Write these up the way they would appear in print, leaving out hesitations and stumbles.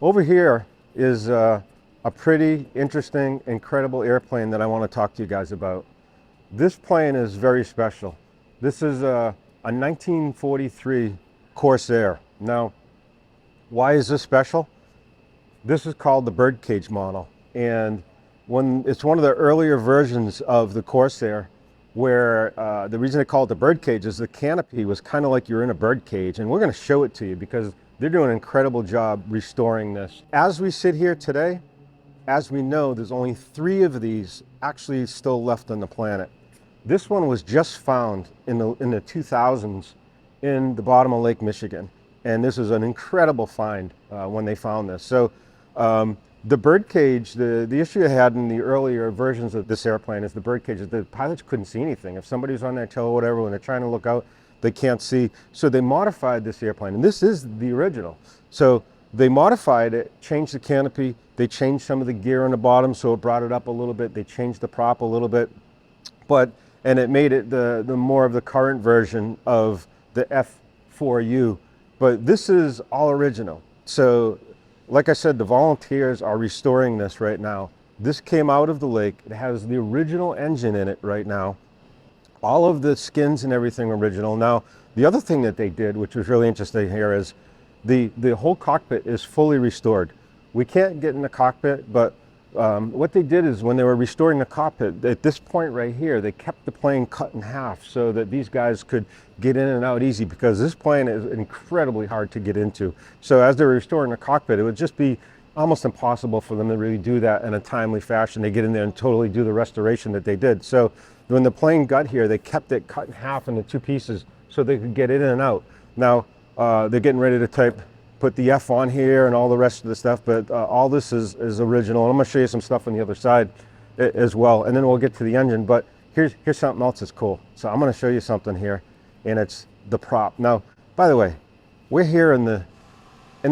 Over here is a pretty interesting, incredible airplane that I want to talk to you guys about. This plane is very special. This is a 1943 Corsair. Now, why is this special? This is called the Birdcage model, and it's one of the earlier versions of the Corsair, where the reason they call it the Birdcage is the canopy was kind of like you're in a bird cage, and we're going to show it to you because they're doing an incredible job restoring this. As we sit here today, as we know, there's only 3 of these actually still left on the planet. This one was just found in the 2000s in the bottom of Lake Michigan, and this is an incredible find when they found this. So the birdcage, the issue I had in the earlier versions of this airplane is the birdcage. The pilots couldn't see anything. If somebody's on their toe or whatever, when they're trying to look out, they can't see. So they modified this airplane, and this is the original. So they modified it, changed the canopy, they changed some of the gear on the bottom, so it brought it up a little bit. They changed the prop a little bit, and it made it the more of the current version of the F4U. But this is all original. So, like I said, the volunteers are restoring this right now. This came out of the lake. It has the original engine in it right now. All of the skins and everything original. Now, the other thing that they did, which was really interesting here, is the whole cockpit is fully restored. We can't get in the cockpit, but what they did is when they were restoring the cockpit, at this point right here, they kept the plane cut in half so that these guys could get in and out easy, because this plane is incredibly hard to get into. So as they're restoring the cockpit, it would just be almost impossible for them to really do that in a timely fashion. They get in there and totally do the restoration that they did. So when the plane got here, they kept it cut in half into 2 pieces so they could get in and out. Now they're getting ready to put the F on here and all the rest of the stuff, but all this is original. And I'm going to show you some stuff on the other side as well, and then we'll get to the engine. But here's something else that's cool. So I'm going to show you something here, and it's the prop. Now, by the way, we're here in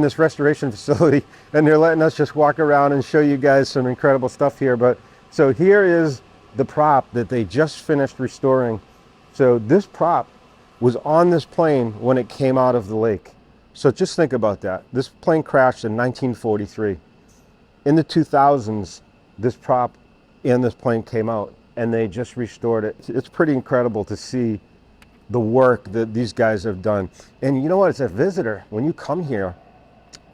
this restoration facility, and they're letting us just walk around and show you guys some incredible stuff here. But so here is the prop that they just finished restoring. So this prop was on this plane when it came out of the lake. So just think about that. This plane crashed in 1943. In the 2000s, this prop and this plane came out, and they just restored it. It's pretty incredible to see the work that these guys have done. And you know what? As a visitor, when you come here,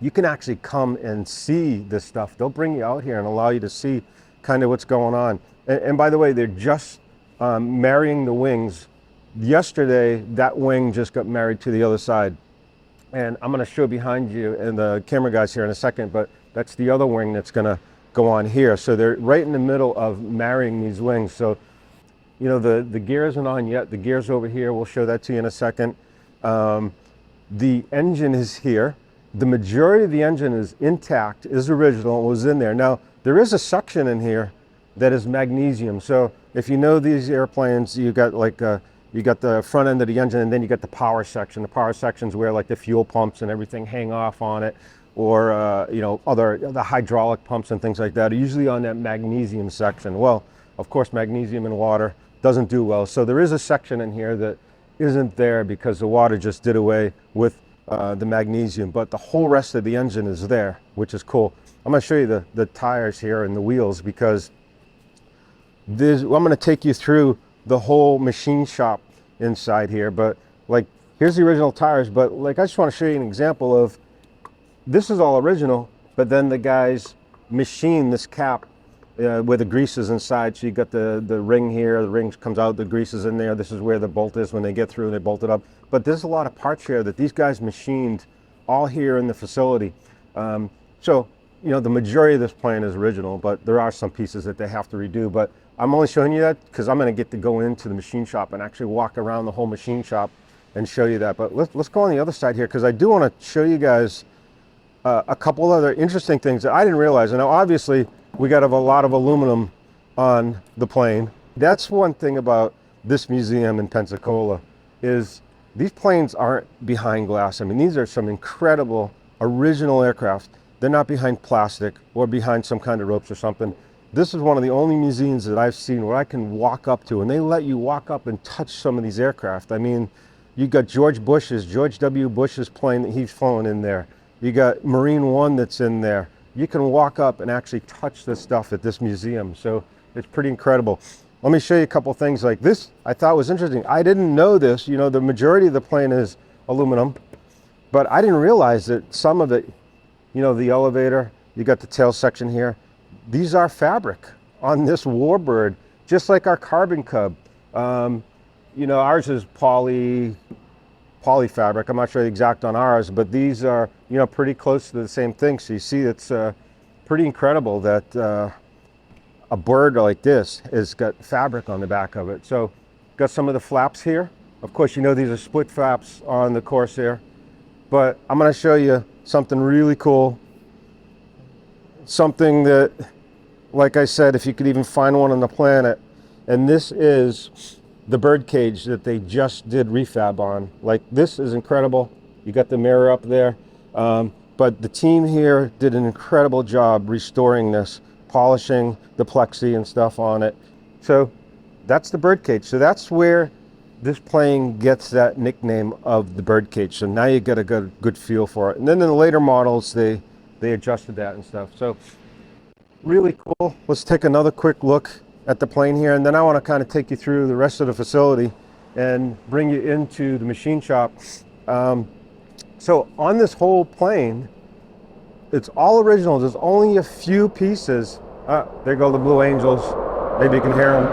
you can actually come and see this stuff. They'll bring you out here and allow you to see kind of what's going on. And by the way, they're just marrying the wings. Yesterday, that wing just got married to the other side. And I'm going to show behind you and the camera guys here in a second, but that's the other wing that's going to go on here. So they're right in the middle of marrying these wings. So, you know, the gear isn't on yet. The gear's over here. We'll show that to you in a second. The engine is here. The majority of the engine is intact, is original, was in there. Now, there is a section in here that is magnesium. So if you know these airplanes, you got like you got the front end of the engine, and then you got the power section. The power section's where like the fuel pumps and everything hang off on it, or you know, the hydraulic pumps and things like that are usually on that magnesium section. Well, of course, magnesium in water doesn't do well. So there is a section in here that isn't there because the water just did away with the magnesium, but the whole rest of the engine is there, which is cool. I'm going to show you the tires here and the wheels, because I'm going to take you through the whole machine shop inside here. But like, here's the original tires, but like, I just want to show you an example of this is all original, but then the guys machine this cap where the grease is inside. So you got the ring here, the ring comes out, the grease is in there. This is where the bolt is. When they get through, they bolt it up. But there's a lot of parts here that these guys machined all here in the facility. So, you know, the majority of this plane is original, but there are some pieces that they have to redo. But I'm only showing you that because I'm going to get to go into the machine shop and actually walk around the whole machine shop and show you that. But let's go on the other side here, because I do want to show you guys a couple other interesting things that I didn't realize. And now, obviously, we got a lot of aluminum on the plane. That's one thing about this museum in Pensacola, is these planes aren't behind glass. I mean, these are some incredible original aircraft. They're not behind plastic or behind some kind of ropes or something. This is one of the only museums that I've seen where I can walk up to, and they let you walk up and touch some of these aircraft. I mean, you got George W. Bush's plane that he's flown in there. You got Marine One that's in there. You can walk up and actually touch this stuff at this museum. So it's pretty incredible. Let me show you a couple things like this. I thought was interesting. I didn't know this. You know, the majority of the plane is aluminum, but I didn't realize that some of it, you know, the elevator, you got the tail section here. These are fabric on this warbird, just like our carbon cub. You know, ours is poly fabric. I'm not sure the exact on ours, but these are, you know, pretty close to the same thing. So you see, it's pretty incredible that a bird like this has got fabric on the back of it. So got some of the flaps here. Of course, you know, these are split flaps on the Corsair, but I'm going to show you something really cool. Something that, like I said, if you could even find one on the planet, and this is the Birdcage that they just did refab on. Like, this is incredible. You got the mirror up there, but the team here did an incredible job restoring this, polishing the plexi and stuff on it. So that's the Birdcage. So that's where this plane gets that nickname of the Birdcage. So now you get a good feel for it. And then in the later models, they adjusted that and stuff. So really cool. Let's take another quick look at the plane here, and then I want to kind of take you through the rest of the facility and bring you into the machine shop. So on this whole plane, it's all original. There's only a few pieces. There go the Blue Angels. Maybe you can hear them.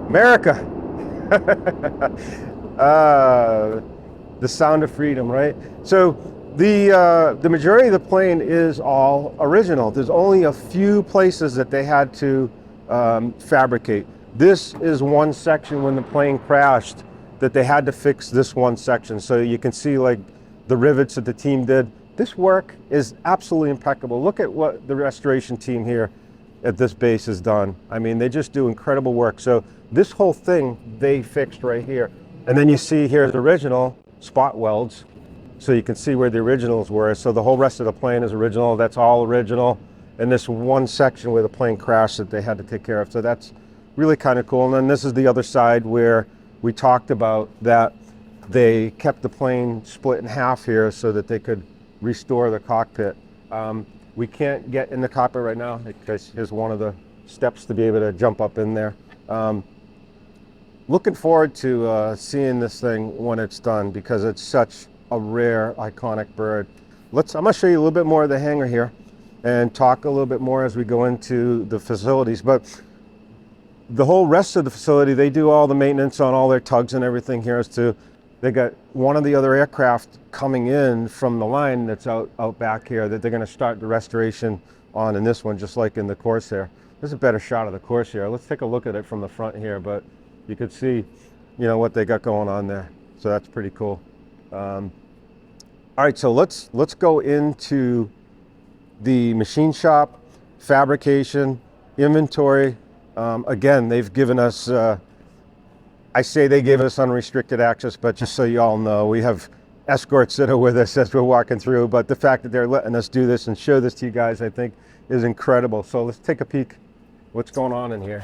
America. The sound of freedom, right? So the majority of the plane is all original. There's only a few places that they had to fabricate. This is one section when the plane crashed that they had to fix this one section. So you can see like the rivets that the team did. This work is absolutely impeccable. Look at what the restoration team here at this base has done. I mean, they just do incredible work. So this whole thing they fixed right here. And then you see here's the original spot welds. So you can see where the originals were. So the whole rest of the plane is original. That's all original. And this one section where the plane crashed that they had to take care of. So that's really kind of cool. And then this is the other side where we talked about that they kept the plane split in half here so that they could restore the cockpit. We can't get in the cockpit right now because here's one of the steps to be able to jump up in there. Looking forward to seeing this thing when it's done because it's such a rare, iconic bird. I'm going to show you a little bit more of the hangar here and talk a little bit more as we go into the facilities. But the whole rest of the facility, they do all the maintenance on all their tugs and everything here as to, they got one of the other aircraft coming in from the line that's out back here that they're going to start the restoration on in this one, just like in the Corsair. There's a better shot of the Corsair. Let's take a look at it from the front here, but you could see, you know, what they got going on there. So that's pretty cool. All right, so let's go into the machine shop, fabrication, inventory. Again, they've given us, I say they gave us unrestricted access, but just so you all know, we have escorts that are with us as we're walking through, but the fact that they're letting us do this and show this to you guys, I think is incredible. So let's take a peek what's going on in here.